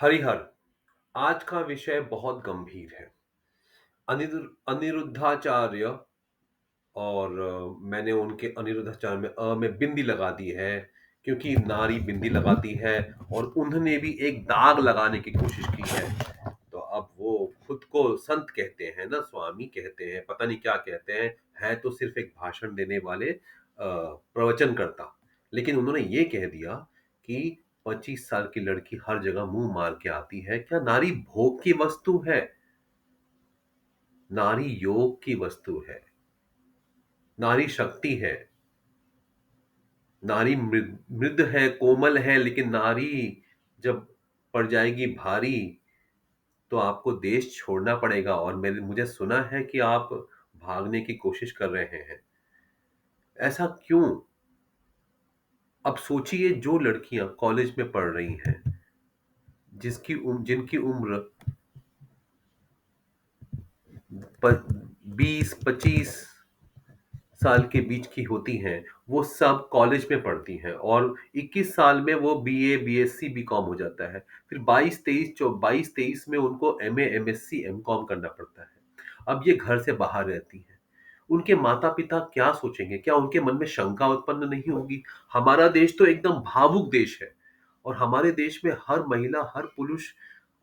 हरिहर, आज का विषय बहुत गंभीर है। अनिरुद्धाचार्य और मैंने उनके अनिरुद्धाचार्य में में बिंदी लगा दी है क्योंकि नारी बिंदी लगाती है और उन्होंने भी एक दाग लगाने की कोशिश की है। तो अब वो खुद को संत कहते हैं ना, स्वामी कहते हैं, पता नहीं क्या कहते हैं। है तो सिर्फ एक भाषण देने वाले प्रवचनकर्ता। लेकिन उन्होंने ये कह दिया कि 25 साल की लड़की हर जगह मुंह मार के आती है। क्या नारी भोग की वस्तु है? नारी योग की वस्तु है। नारी शक्ति है। नारी मृद है, कोमल है, लेकिन नारी जब पड़ जाएगी भारी तो आपको देश छोड़ना पड़ेगा। और मैंने मुझे सुना है कि आप भागने की कोशिश कर रहे हैं। ऐसा क्यों? अब सोचिए, जो लड़कियां कॉलेज में पढ़ रही हैं, जिनकी उम्र 20-25 साल के बीच की होती हैं, वो सब कॉलेज में पढ़ती हैं और 21 साल में वो बीए, बीएससी, बीकॉम हो जाता है। फिर 22-23 में उनको एमए, एमएससी, एमकॉम करना पड़ता है। अब ये घर से बाहर रहती हैं। उनके माता-पिता क्या सोचेंगे? क्या उनके मन में शंका उत्पन्न नहीं होगी? हमारा देश तो एकदम भावुक देश है और हमारे देश में हर महिला, हर पुरुष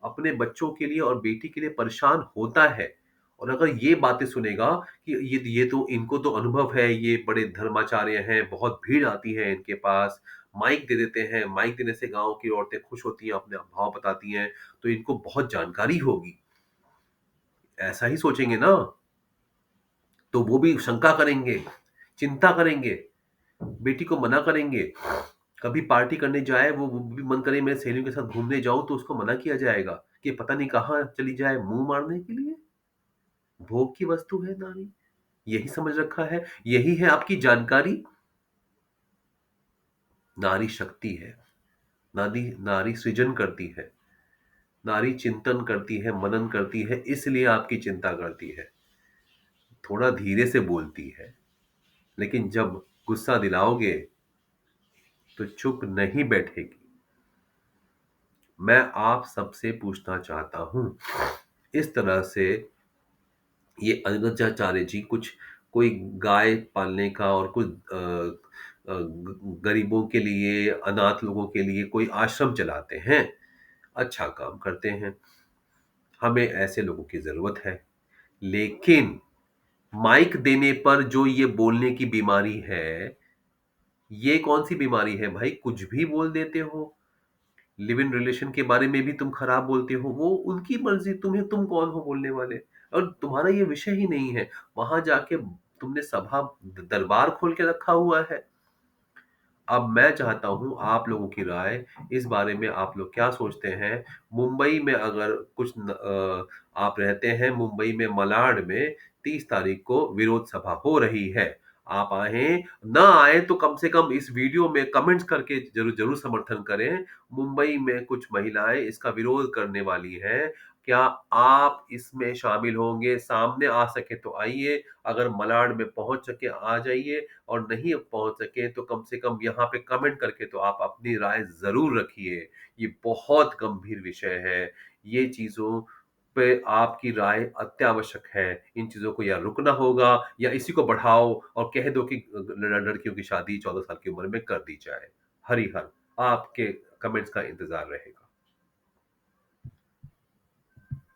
अपने बच्चों के लिए और बेटी के लिए परेशान होता है। और अगर ये बातें सुनेगा कि ये तो इनको तो अनुभव है, ये बड़े धर्माचार्य हैं, बहुत भीड़ आती है इनके पास, माइक दे देते हैं, माइक देने से गाँव की औरतें खुश होती हैं, अपने भाव बताती हैं, तो इनको बहुत जानकारी होगी। ऐसा ही सोचेंगे ना, तो वो भी शंका करेंगे, चिंता करेंगे, बेटी को मना करेंगे। कभी पार्टी करने जाए, वो भी मन करे मैं सहेलियों के साथ घूमने जाऊँ, तो उसको मना किया जाएगा कि पता नहीं कहाँ चली जाए मुँह मारने के लिए। भोग की वस्तु है नारी, यही समझ रखा है, यही है आपकी जानकारी। नारी शक्ति है। नारी नारी सृजन करती है। नारी चिंतन करती है, मनन करती है, इसलिए आपकी चिंता करती है। थोड़ा धीरे से बोलती है, लेकिन जब गुस्सा दिलाओगे तो चुप नहीं बैठेगी। मैं आप सबसे पूछना चाहता हूं, इस तरह से ये अनिरुद्धाचार्य जी कुछ कोई गाय पालने का और कुछ गरीबों के लिए, अनाथ लोगों के लिए कोई आश्रम चलाते हैं। अच्छा काम करते हैं। हमें ऐसे लोगों की जरूरत है। लेकिन माइक देने पर जो ये बोलने की बीमारी है, ये कौन सी बीमारी है भाई? कुछ भी बोल देते हो। लिव इन रिलेशन के बारे में भी तुम खराब बोलते हो। वो उनकी मर्जी, तुम कौन हो बोलने वाले? और तुम्हारा ये विषय ही नहीं है। वहां जाके तुमने सभा दरबार खोल के रखा हुआ है। अब मैं चाहता हूं आप लोगों की राय इस बारे में। आप लोग क्या सोचते हैं? मुंबई में अगर आप रहते हैं, मुंबई में मलाड में 30 तारीख को विरोध सभा हो रही है। आप आए, ना आए तो कम से कम इस वीडियो में कमेंट्स करके जरूर जरूर समर्थन करें। मुंबई में कुछ महिलाएं इसका विरोध करने वाली हैं। क्या आप इसमें शामिल होंगे? सामने आ सके तो आइए, अगर मलाड में पहुंच सके आ जाइए, और नहीं पहुंच सके तो कम से कम यहाँ पे कमेंट करके तो आप अपनी राय जरूर रखिए। ये बहुत गंभीर विषय है। ये चीजों पे आपकी राय अत्यावश्यक है। इन चीजों को या रुकना होगा या इसी को बढ़ाओ और कह दो कि लड़कियों की शादी 14 साल की उम्र में कर दी जाए। हरी हर, आपके कमेंट्स का इंतजार रहेगा।